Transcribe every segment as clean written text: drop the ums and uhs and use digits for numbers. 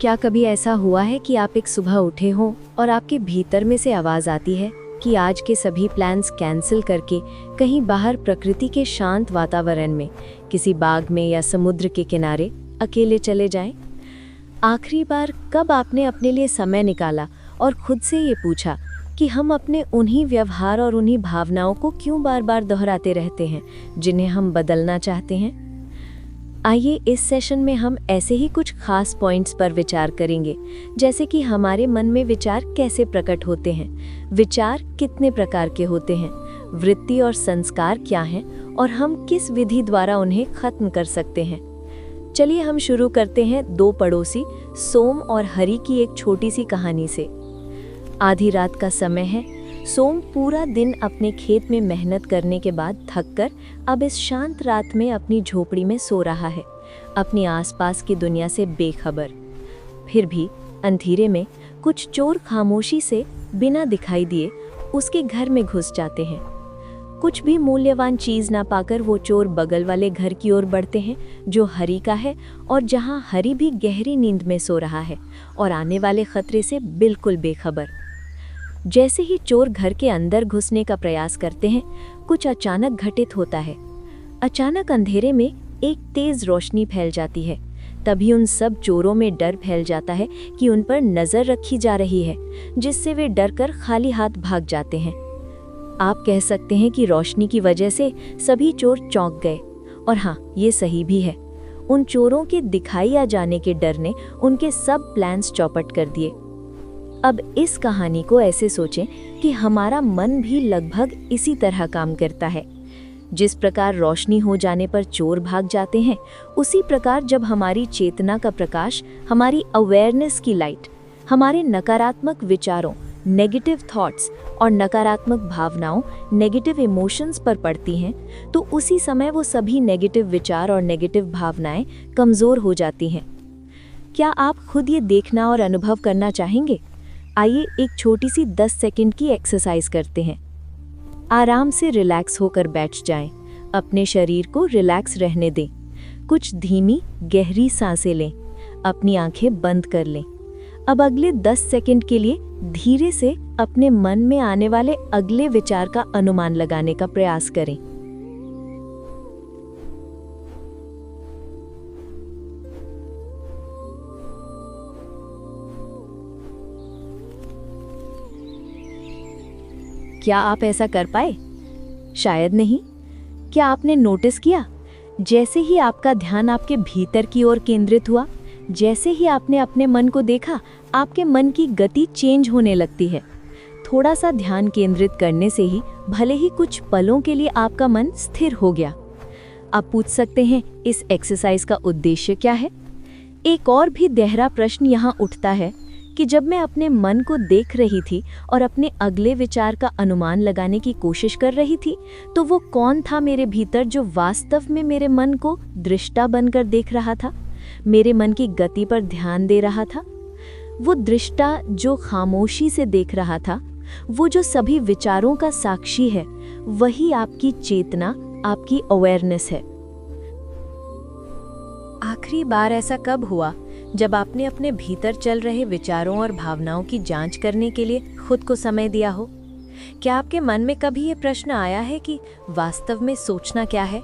क्या कभी ऐसा हुआ है कि आप एक सुबह उठे हों और आपके भीतर में से आवाज़ आती है कि आज के सभी प्लान्स कैंसिल करके कहीं बाहर प्रकृति के शांत वातावरण में, किसी बाग में या समुद्र के किनारे अकेले चले जाएं? आखिरी बार कब आपने अपने लिए समय निकाला और खुद से ये पूछा कि हम अपने उन्हीं व्यवहार और उन्हीं भावनाओं को क्यों बार बार दोहराते रहते हैं जिन्हें हम बदलना चाहते हैं? आइए इस सेशन में हम ऐसे ही कुछ खास पॉइंट्स पर विचार करेंगे, जैसे कि हमारे मन में विचार कैसे प्रकट होते हैं, विचार कितने प्रकार के होते हैं, वृत्ति और संस्कार क्या हैं और हम किस विधि द्वारा उन्हें खत्म कर सकते हैं। चलिए हम शुरू करते हैं दो पड़ोसी सोम और हरि की एक छोटी सी कहानी से। आधी रात का समय है। सोम पूरा दिन अपने खेत में मेहनत करने के बाद थककर अब इस शांत रात में अपनी झोपड़ी में सो रहा है, अपनी आसपास की दुनिया से बेखबर। फिर भी अंधेरे में कुछ चोर खामोशी से बिना दिखाई दिए उसके घर में घुस जाते हैं। कुछ भी मूल्यवान चीज ना पाकर वो चोर बगल वाले घर की ओर बढ़ते हैं जो हरि का है और जहां हरि भी गहरी नींद में सो रहा है और आने वाले खतरे से बिल्कुल बेखबर। जैसे ही चोर घर के अंदर घुसने का प्रयास करते हैं, कुछ अचानक घटित होता है। अचानक अंधेरे में एक तेज रोशनी फैल जाती है। तभी उन सब चोरों में डर फैल जाता है कि उन पर नजर रखी जा रही है, जिससे वे डरकर खाली हाथ भाग जाते हैं। आप कह सकते हैं कि रोशनी की वजह से सभी चोर चौंक गए, और हाँ, ये सही भी है। उन चोरों के दिखाई आ जाने के डर ने उनके सब प्लान्स चौपट कर दिए। अब इस कहानी को ऐसे सोचें कि हमारा मन भी लगभग इसी तरह काम करता है। जिस प्रकार रोशनी हो जाने पर चोर भाग जाते हैं, उसी प्रकार जब हमारी चेतना का प्रकाश, हमारी अवेयरनेस की लाइट, हमारे नकारात्मक विचारों, नेगेटिव थॉट्स और नकारात्मक भावनाओं, नेगेटिव इमोशंस पर पड़ती हैं, तो उसी समय वो सभी नेगेटिव विचार और नेगेटिव भावनाएं कमज़ोर हो जाती हैं। क्या आप खुद ये देखना और अनुभव करना चाहेंगे? आइए एक छोटी सी 10 सेकंड की एक्सरसाइज करते हैं। आराम से रिलैक्स होकर बैठ जाएं, अपने शरीर को रिलैक्स रहने दें। कुछ धीमी गहरी सांसें लें, अपनी आंखें बंद कर लें। अब अगले 10 सेकंड के लिए धीरे से अपने मन में आने वाले अगले विचार का अनुमान लगाने का प्रयास करें। क्या आप ऐसा कर पाए? शायद नहीं। क्या आपने नोटिस किया, जैसे ही आपका ध्यान आपके भीतर की ओर केंद्रित हुआ, जैसे ही आपने अपने मन को देखा, आपके मन की गति चेंज होने लगती है। थोड़ा सा ध्यान केंद्रित करने से ही भले ही कुछ पलों के लिए आपका मन स्थिर हो गया। आप पूछ सकते हैं, इस एक्सरसाइज का उद्देश्य क्या है? एक और भी गहरा प्रश्न यहाँ उठता है कि जब मैं अपने मन को देख रही थी और अपने अगले विचार का अनुमान लगाने की कोशिश कर रही थी, तो वो कौन था मेरे भीतर जो वास्तव में मेरे मन को दृष्टा बनकर देख रहा था, मेरे मन की गति पर ध्यान दे रहा था? वो दृष्टा जो खामोशी से देख रहा था, वो जो सभी विचारों का साक्षी है, वही आपकी चेतना, आपकी अवेयरनेस है। आखिरी बार ऐसा कब हुआ जब आपने अपने भीतर चल रहे विचारों और भावनाओं की जांच करने के लिए खुद को समय दिया हो? क्या आपके मन में कभी ये प्रश्न आया है कि वास्तव में सोचना क्या है?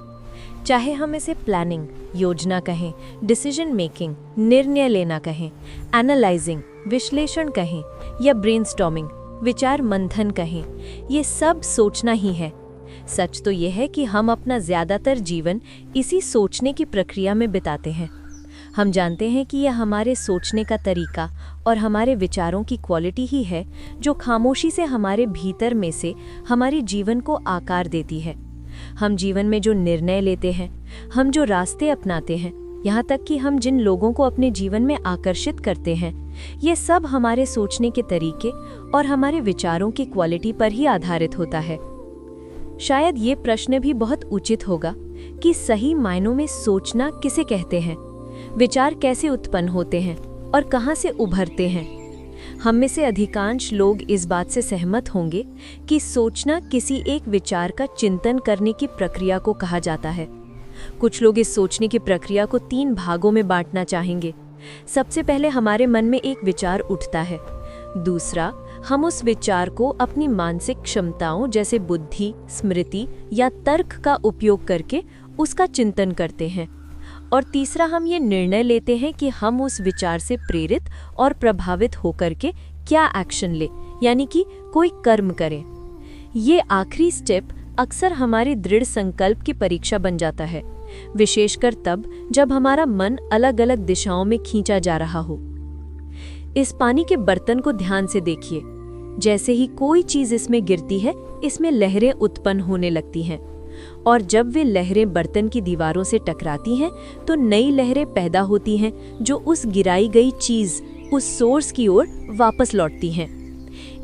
चाहे हम इसे प्लानिंग, योजना कहें, डिसीजन मेकिंग, निर्णय लेना कहें, एनालाइजिंग, विश्लेषण कहें, या ब्रेनस्टॉर्मिंग, विचार मंथन कहें, ये सब सोचना ही है। सच तो ये है कि हम अपना ज़्यादातर जीवन इसी सोचने की प्रक्रिया में बिताते हैं। हम जानते हैं कि यह हमारे सोचने का तरीका और हमारे विचारों की क्वालिटी ही है जो खामोशी से हमारे भीतर में से हमारे जीवन को आकार देती है। हम जीवन में जो निर्णय लेते हैं, हम जो रास्ते अपनाते हैं, यहाँ तक कि हम जिन लोगों को अपने जीवन में आकर्षित करते हैं, ये सब हमारे सोचने के तरीके और हमारे विचारों की क्वालिटी पर ही आधारित होता है। शायद ये प्रश्न भी बहुत उचित होगा कि सही मायनों में सोचना किसे कहते हैं, विचार कैसे उत्पन्न होते हैं और कहाँ से उभरते हैं। हम में से अधिकांश लोग इस बात से सहमत होंगे कि सोचना किसी एक विचार का चिंतन करने की प्रक्रिया को कहा जाता है। कुछ लोग इस सोचने की प्रक्रिया को 3 भागों में बांटना चाहेंगे। सबसे पहले हमारे मन में एक विचार उठता है। दूसरा, हम उस विचार को अपनी मानसिक क्षमताओं जैसे बुद्धि, स्मृति या तर्क का उपयोग करके उसका चिंतन करते हैं। और तीसरा, हम ये निर्णय लेते हैं कि हम उस विचार से प्रेरित और प्रभावित होकर के क्या एक्शन ले, यानी कि कोई कर्म करें। ये आखिरी स्टेप अक्सर हमारी दृढ़ संकल्प की परीक्षा बन जाता है, विशेषकर तब जब हमारा मन अलग अलग दिशाओं में खींचा जा रहा हो। इस पानी के बर्तन को ध्यान से देखिए। जैसे ही कोई चीज इसमें गिरती है, इसमें लहरें उत्पन्न होने लगती हैं, और जब वे लहरें बर्तन की दीवारों से टकराती हैं तो नई लहरें पैदा होती हैं जो उस गिराई गई चीज, उस सोर्स की ओर वापस लौटती हैं।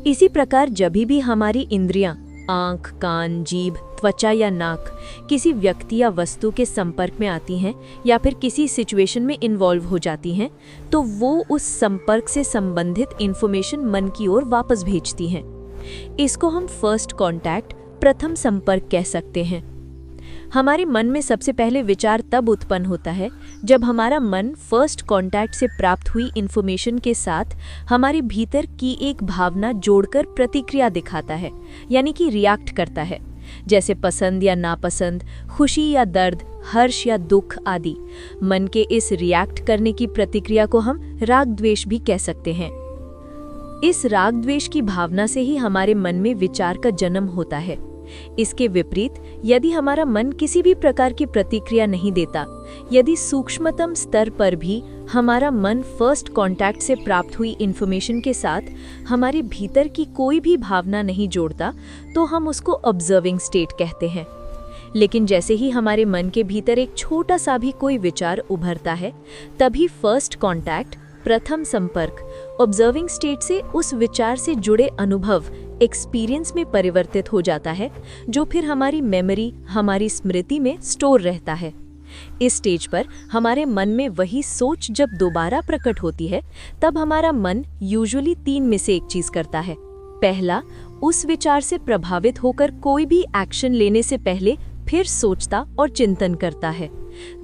इसी प्रकार जब भी हमारी इंद्रियां, आंख, कान, जीभ, त्वचा या नाक किसी व्यक्ति या वस्तु के संपर्क में आती हैं या फिर किसी सिचुएशन में इन्वॉल्व हो जाती हैं, तो वो उस संपर्क से संबंधित इंफॉर्मेशन मन की ओर वापस भेजती हैं। इसको हम फर्स्ट कांटेक्ट, प्रथम संपर्क कह सकते हैं। हमारे मन में सबसे पहले विचार तब उत्पन्न होता है जब हमारा मन फर्स्ट कांटेक्ट से प्राप्त हुई इंफॉर्मेशन के साथ हमारे भीतर की एक भावना जोड़कर प्रतिक्रिया दिखाता है, यानी कि रिएक्ट करता है। जैसे पसंद या नापसंद, खुशी या दर्द, हर्ष या दुख आदि। मन के इस रिएक्ट करने की प्रतिक्रिया को हम राग द्वेष भी कह सकते हैं। इस राग द्वेष की भावना से ही हमारे मन में विचार का जन्म होता है। इसके विपरीत यदि हमारा मन किसी भी प्रकार की प्रतिक्रिया नहीं देता, यदि सूक्ष्मतम स्तर पर भी हमारा मन फर्स्ट कांटेक्ट से प्राप्त हुई इंफॉर्मेशन के साथ हमारे भीतर की कोई भी भावना नहीं जोड़ता, तो हम उसको ऑब्जर्विंग स्टेट कहते हैं। लेकिन जैसे ही हमारे मन के भीतर एक छोटा सा भी कोई विचार उभरता है, तभी फर्स्ट कांटेक्ट, प्रथम संपर्क, ऑब्जर्विंग स्टेट से उस विचार से जुड़े अनुभव, एक्सपीरियंस में परिवर्तित हो जाता है, जो फिर हमारी मेमोरी, हमारी स्मृति में स्टोर रहता है। इस स्टेज पर हमारे मन में वही सोच जब दोबारा प्रकट होती है, तब हमारा मन यूजुअली 3 में से एक चीज करता है। पहला, उस विचार से प्रभावित होकर कोई भी एक्शन लेने से पहले फिर सोचता और चिंतन करता है।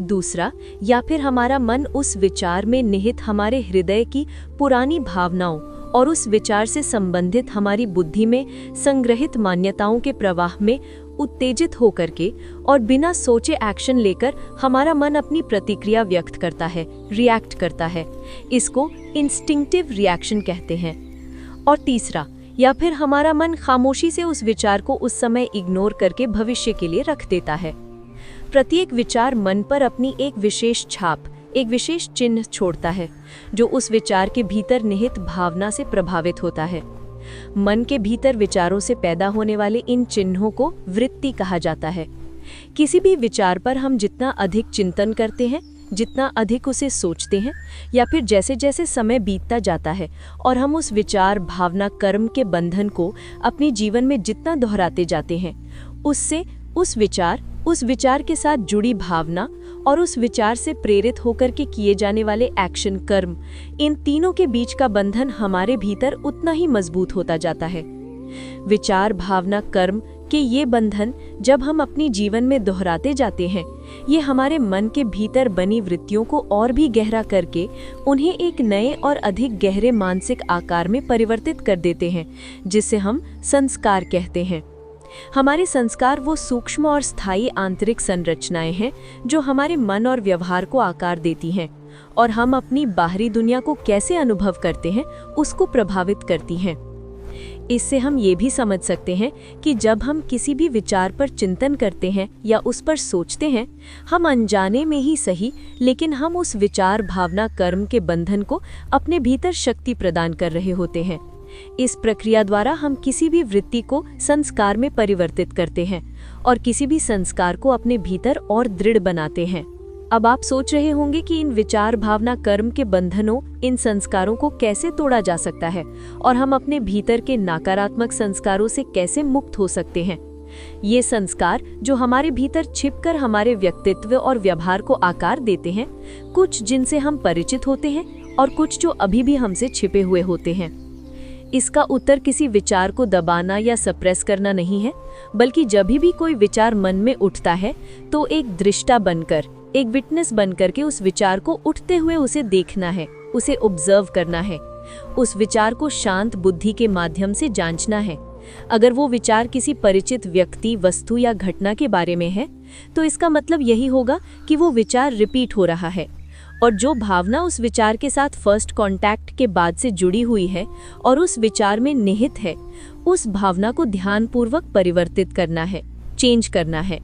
दूसरा, या फिर हमारा मन उस विचार में निहित हमारे हृदय की पुरानी भावनाओं और उस विचार से संबंधित हमारी बुद्धि में संग्रहित मान्यताओं के प्रवाह में उत्तेजित होकर के और बिना सोचे एक्शन लेकर हमारा मन अपनी प्रतिक्रिया व्यक्त करता है, रिएक्ट करता है। इसको इंस्टिंक्टिव रिएक्शन कहते हैं। और तीसरा, या फिर हमारा मन खामोशी से उस विचार को उस समय इग्नोर करके भविष्य के लिए रख देता है। प्रत्येक विचार मन पर अपनी एक विशेष छाप, एक विशेष चिन्ह छोड़ता है, जो उस विचार के भीतर निहित भावना से प्रभावित होता है। मन के भीतर विचारों से पैदा होने वाले इन चिन्हों को वृत्ति कहा जाता है। किसी भी विचार पर हम जितना अधिक चिंतन करते हैं, जितना अधिक उसे सोचते हैं, या फिर जैसे जैसे समय बीतता जाता है और हम उस विचार, भावना, कर्म के बंधन को अपने जीवन में जितना दोहराते जाते हैं, उससे उस विचार के साथ जुड़ी भावना और उस विचार से प्रेरित होकर के किए जाने वाले एक्शन, कर्म, इन तीनों के बीच का बंधन हमारे भीतर उतना ही मजबूत होता जाता है। विचार, भावना, कर्म के ये बंधन जब हम अपनी जीवन में दोहराते जाते हैं, ये हमारे मन के भीतर बनी वृत्तियों को और भी गहरा करके उन्हें एक नए और अधिक गहरे मानसिक आकार में परिवर्तित कर देते हैं, जिसे हम संस्कार कहते हैं। हमारे संस्कार वो सूक्ष्म और स्थायी आंतरिक संरचनाएं हैं जो हमारे मन और व्यवहार को आकार देती हैं और हम अपनी बाहरी दुनिया को कैसे अनुभव करते हैं उसको प्रभावित करती हैं। इससे हम ये भी समझ सकते हैं कि जब हम किसी भी विचार पर चिंतन करते हैं या उस पर सोचते हैं, हम अनजाने में ही सही, लेकिन हम उस विचार, भावना, कर्म के बंधन को अपने भीतर शक्ति प्रदान कर रहे होते हैं। इस प्रक्रिया द्वारा हम किसी भी वृत्ति को संस्कार में परिवर्तित करते हैं और किसी भी संस्कार को अपने भीतर और दृढ़ बनाते हैं। अब आप सोच रहे होंगे कि इन विचार, भावना, कर्म के बंधनों, इन संस्कारों को कैसे तोड़ा जा सकता है और हम अपने भीतर के नकारात्मक संस्कारों से कैसे मुक्त हो सकते हैं। ये संस्कार जो हमारे भीतर छिपकर हमारे व्यक्तित्व और व्यवहार को आकार देते हैं, कुछ जिनसे हम परिचित होते हैं और कुछ जो अभी भी हमसे छिपे हुए होते हैं। इसका उत्तर किसी विचार को दबाना या सप्रेस करना नहीं है, बल्कि जब भी कोई विचार मन में उठता है तो एक दृष्टा बनकर, एक विटनेस बनकर के उस विचार को उठते हुए उसे देखना है, उसे ऑब्जर्व करना है, उस विचार को शांत बुद्धि के माध्यम से जांचना है। अगर वो विचार किसी परिचित व्यक्ति, वस्तु या घटना के बारे में है तो इसका मतलब यही होगा कि वो विचार रिपीट हो रहा है, और जो भावना उस विचार के साथ फर्स्ट कांटेक्ट के बाद से जुड़ी हुई है और उस विचार में निहित है, उस भावना को ध्यानपूर्वक परिवर्तित करना है, चेंज करना है।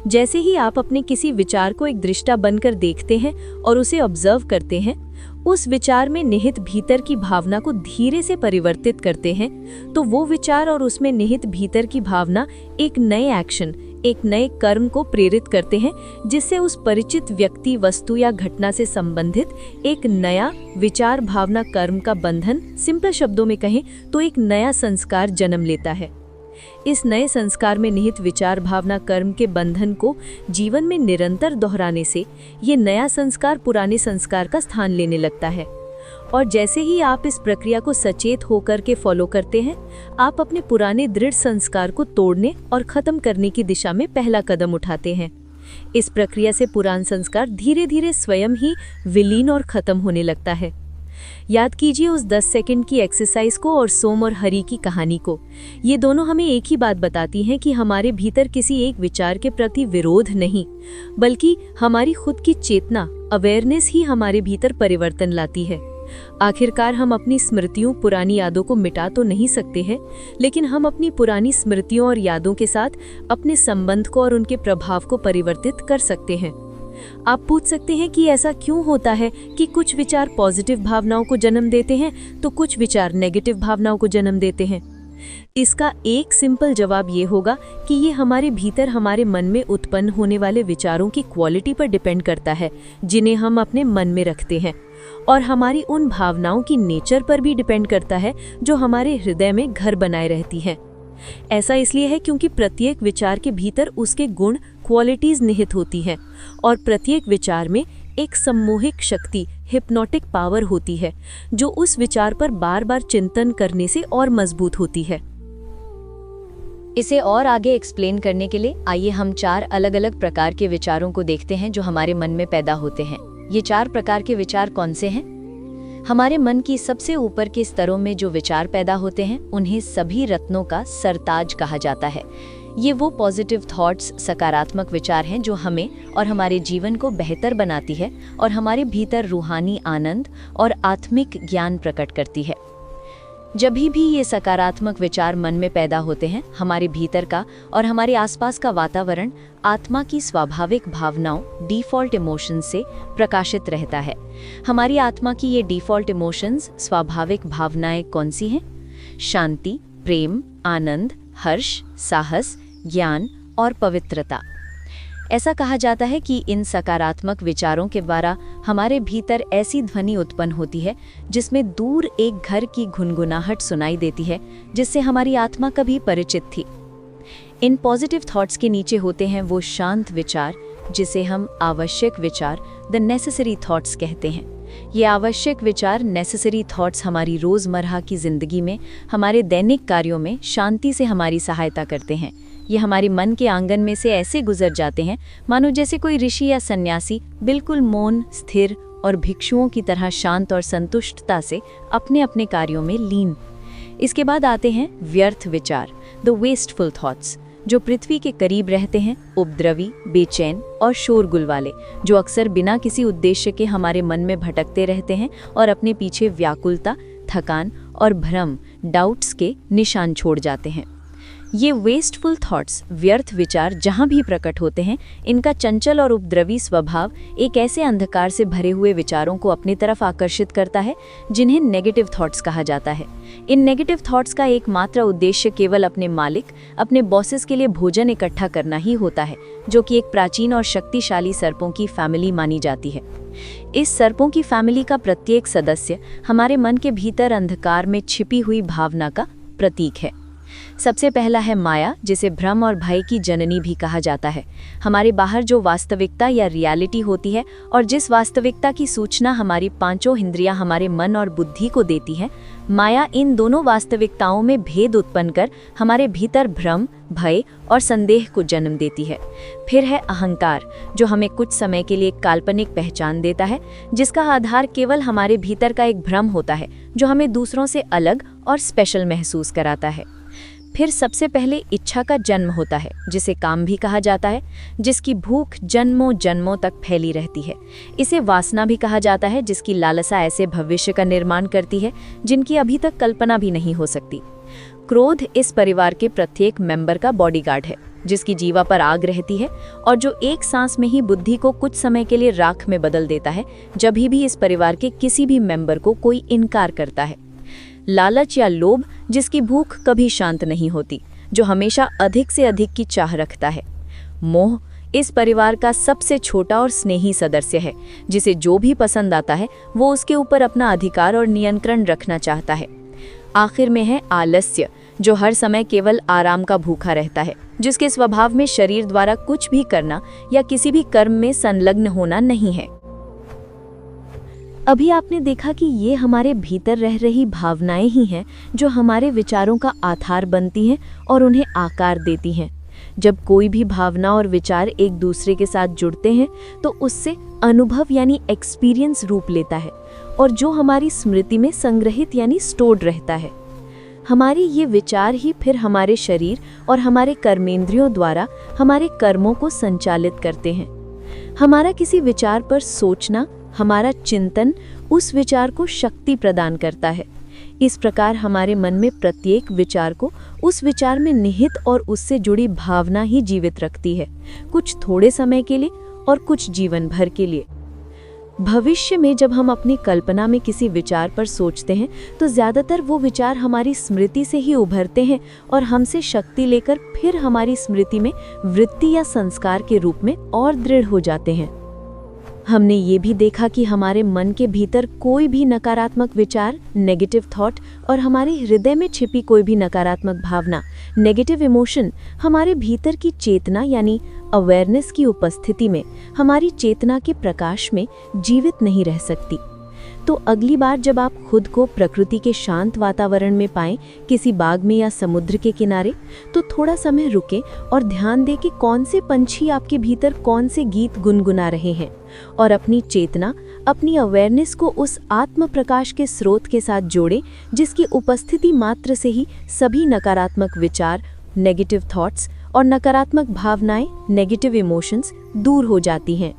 जैसे ही आप अपने किसी विचार को एक दृष्टा बनकर देखते हैं और उसे ऑब्जर्व करते हैं, उस विचार में निहित भीतर की भावना को धीरे से परिवर्तित करते हैं, तो वो विचार और उसमें निहित भीतर की भावना एक नए एक्शन, एक नए कर्म को प्रेरित करते हैं, जिससे उस परिचित व्यक्ति, वस्तु या घटना से संबंधित एक नया विचार, भावना, कर्म का बंधन, सिंपल शब्दों में कहें तो एक नया संस्कार जन्म लेता है। इस नए संस्कार में निहित विचार, भावना, कर्म के बंधन को जीवन में निरंतर दोहराने से ये नया संस्कार पुराने संस्कार का स्थान लेने लगता है। और जैसे ही आप इस प्रक्रिया को सचेत होकर के फॉलो करते हैं, आप अपने पुराने दृढ़ संस्कार को तोड़ने और खत्म करने की दिशा में पहला कदम उठाते हैं। इस प्रक्रिया से पुराना संस्कार धीरे धीरे स्वयं ही विलीन और खत्म होने लगता है। याद कीजिए उस 10 सेकंड की एक्सरसाइज को और सोम और हरि की कहानी को। ये दोनों हमें एक ही बात बताती हैं कि हमारे भीतर किसी एक विचार के प्रति विरोध नहीं, बल्कि हमारी खुद की चेतना, अवेयरनेस ही हमारे भीतर परिवर्तन लाती है। आखिरकार हम अपनी स्मृतियों, पुरानी यादों को मिटा तो नहीं सकते हैं, लेकिन हम अपनी पुरानी स्मृतियों और यादों के साथ अपने संबंध को और उनके प्रभाव को परिवर्तित कर सकते हैं। आप पूछ सकते हैं कि ऐसा क्यों होता है कि कुछ विचार पॉजिटिव भावनाओं को जन्म देते हैं तो कुछ विचार नेगेटिव भावनाओं को जन्म देते हैं। इसका एक सिंपल जवाब ये होगा कि ये हमारे भीतर, हमारे मन में उत्पन्न होने वाले विचारों की क्वालिटी पर डिपेंड करता है जिन्हें हम अपने मन में रखते हैं, और हमारी उन भावनाओं की नेचर पर भी डिपेंड करता है जो हमारे हृदय में घर बनाए रहती हैं। ऐसा इसलिए है क्योंकि प्रत्येक विचार के भीतर उसके गुण, क्वालिटीज निहित होती हैं, और प्रत्येक विचार में एक सम्मोहिक शक्ति, हिप्नोटिक पावर होती है, जो उस विचार पर बार बार चिंतन करने से और मजबूत होती है। इसे और आगे एक्सप्लेन करने के लिए आइए हम 4 अलग अलग प्रकार के विचारों को देखते हैं जो हमारे मन में पैदा होते हैं। ये 4 प्रकार के विचार कौन से हैं? हमारे मन की सबसे ऊपर के स्तरों में जो विचार पैदा होते हैं उन्हें सभी रत्नों का सरताज कहा जाता है। ये वो पॉजिटिव थॉट्स, सकारात्मक विचार हैं जो हमें और हमारे जीवन को बेहतर बनाती है और हमारे भीतर रूहानी आनंद और आत्मिक ज्ञान प्रकट करती है। जब भी ये सकारात्मक विचार मन में पैदा होते हैं, हमारे भीतर का और हमारे आसपास का वातावरण आत्मा की स्वाभाविक भावनाओं, डिफ़ॉल्ट इमोशंस से प्रकाशित रहता है। हमारी आत्मा की ये डिफ़ॉल्ट इमोशंस, स्वाभाविक भावनाएं कौन सी हैं? शांति, प्रेम, आनंद, हर्ष, साहस, ज्ञान और पवित्रता। ऐसा कहा जाता है कि इन सकारात्मक विचारों के द्वारा हमारे भीतर ऐसी ध्वनि उत्पन्न होती है जिसमें दूर एक घर की गुनगुनाहट सुनाई देती है, जिससे हमारी आत्मा कभी परिचित थी। इन पॉजिटिव थॉट्स के नीचे होते हैं वो शांत विचार जिसे हम आवश्यक विचार, द नेसेसरी थॉट्स कहते हैं। ये आवश्यक विचार, नेसेसरी थॉट्स हमारी रोज़मर्रा की ज़िंदगी में, हमारे दैनिक कार्यों में शांति से हमारी सहायता करते हैं। ये हमारे मन के आंगन में से ऐसे गुजर जाते हैं मानो जैसे कोई ऋषि या सन्यासी बिल्कुल मौन, स्थिर और भिक्षुओं की तरह शांत और संतुष्टता से अपने अपने कार्यों में लीन। इसके बाद आते हैं व्यर्थ विचार, द वेस्टफुल थॉट्स, जो पृथ्वी के करीब रहते हैं, उपद्रवी, बेचैन और शोरगुल वाले, जो अक्सर बिना किसी उद्देश्य के हमारे मन में भटकते रहते हैं और अपने पीछे व्याकुलता, थकान और भ्रम, डाउट्स के निशान छोड़ जाते हैं। ये वेस्टफुल थॉट्स, व्यर्थ विचार जहाँ भी प्रकट होते हैं, इनका चंचल और उपद्रवी स्वभाव एक ऐसे अंधकार से भरे हुए विचारों को अपनी तरफ आकर्षित करता है जिन्हें नेगेटिव थॉट्स कहा जाता है। इन नेगेटिव थॉट्स का एकमात्र उद्देश्य केवल अपने मालिक, अपने बॉसेस के लिए भोजन इकट्ठा करना ही होता है, जो कि एक प्राचीन और शक्तिशाली सर्पों की फैमिली मानी जाती है। इस सर्पों की फैमिली का प्रत्येक सदस्य हमारे मन के भीतर अंधकार में छिपी हुई भावना का प्रतीक है। सबसे पहला है माया, जिसे भ्रम और भय की जननी भी कहा जाता है। हमारे बाहर जो वास्तविकता या रियलिटी होती है और जिस वास्तविकता की सूचना हमारी पांचों इंद्रियां हमारे मन और बुद्धि को देती है, माया इन दोनों वास्तविकताओं में भेद उत्पन्न कर हमारे भीतर भ्रम, भय और संदेह को जन्म देती है। फिर है अहंकार, जो हमें कुछ समय के लिए एक काल्पनिक पहचान देता है, जिसका आधार केवल हमारे भीतर का एक भ्रम होता है, जो हमें दूसरों से अलग और स्पेशल महसूस कराता है। फिर सबसे पहले इच्छा का जन्म होता है, जिसे काम भी कहा जाता है, जिसकी भूख जन्मों जन्मों तक फैली रहती है। इसे वासना भी कहा जाता है, जिसकी लालसा ऐसे भविष्य का निर्माण करती है जिनकी अभी तक कल्पना भी नहीं हो सकती। क्रोध इस परिवार के प्रत्येक मेंबर का बॉडीगार्ड है, जिसकी जीवा पर आग रहती है और जो एक सांस में ही बुद्धि को कुछ समय के लिए राख में बदल देता है जब भी इस परिवार के किसी भी मेंबर को कोई इनकार करता है। लालच या लोभ, जिसकी भूख कभी शांत नहीं होती, जो हमेशा अधिक से अधिक की चाह रखता है। मोह इस परिवार का सबसे छोटा और स्नेही सदस्य है, जिसे जो भी पसंद आता है वो उसके ऊपर अपना अधिकार और नियंत्रण रखना चाहता है। आखिर में है आलस्य, जो हर समय केवल आराम का भूखा रहता है, जिसके स्वभाव में शरीर द्वारा कुछ भी करना या किसी भी कर्म में संलग्न होना नहीं है। अभी आपने देखा कि ये हमारे भीतर रह रही भावनाएं ही हैं जो हमारे विचारों का आधार बनती हैं और उन्हें आकार देती हैं। जब कोई भी भावना और विचार एक दूसरे के साथ जुड़ते हैं तो उससे अनुभव यानी एक्सपीरियंस रूप लेता है और जो हमारी स्मृति में संग्रहित यानी स्टोर्ड रहता है। हमारी ये विचार ही फिर हमारे शरीर और हमारे कर्मेंद्रियों द्वारा हमारे कर्मों को संचालित करते हैं। हमारा किसी विचार पर सोचना, हमारा चिंतन उस विचार को शक्ति प्रदान करता है। इस प्रकार हमारे मन में प्रत्येक विचार को उस विचार में निहित और उससे जुड़ी भावना ही जीवित रखती है, कुछ थोड़े समय के लिए और कुछ जीवन भर के लिए। भविष्य में जब हम अपनी कल्पना में किसी विचार पर सोचते हैं तो ज्यादातर वो विचार हमारी स्मृति से ही उभरते हैं और हमसे शक्ति लेकर फिर हमारी स्मृति में वृत्ति या संस्कार के रूप में और दृढ़ हो जाते हैं। हमने ये भी देखा कि हमारे मन के भीतर कोई भी नकारात्मक विचार, नेगेटिव थॉट और हमारे हृदय में छिपी कोई भी नकारात्मक भावना, नेगेटिव इमोशन, हमारे भीतर की चेतना यानी अवेयरनेस की उपस्थिति में हमारी चेतना के प्रकाश में जीवित नहीं रह सकती। तो अगली बार जब आप खुद को प्रकृति के शांत वातावरण में पाएं, किसी बाग में या समुद्र के किनारे, तो थोड़ा समय रुकें और ध्यान दें कि कौन से पंछी आपके भीतर कौन से गीत गुनगुना रहे हैं और अपनी चेतना, अपनी अवेयरनेस को उस आत्म प्रकाश के स्रोत के साथ जोड़ें, जिसकी उपस्थिति मात्र से ही सभी नकारात्मक विचार, नेगेटिव थॉट्स और नकारात्मक भावनाएं, नेगेटिव इमोशंस दूर हो जाती हैं।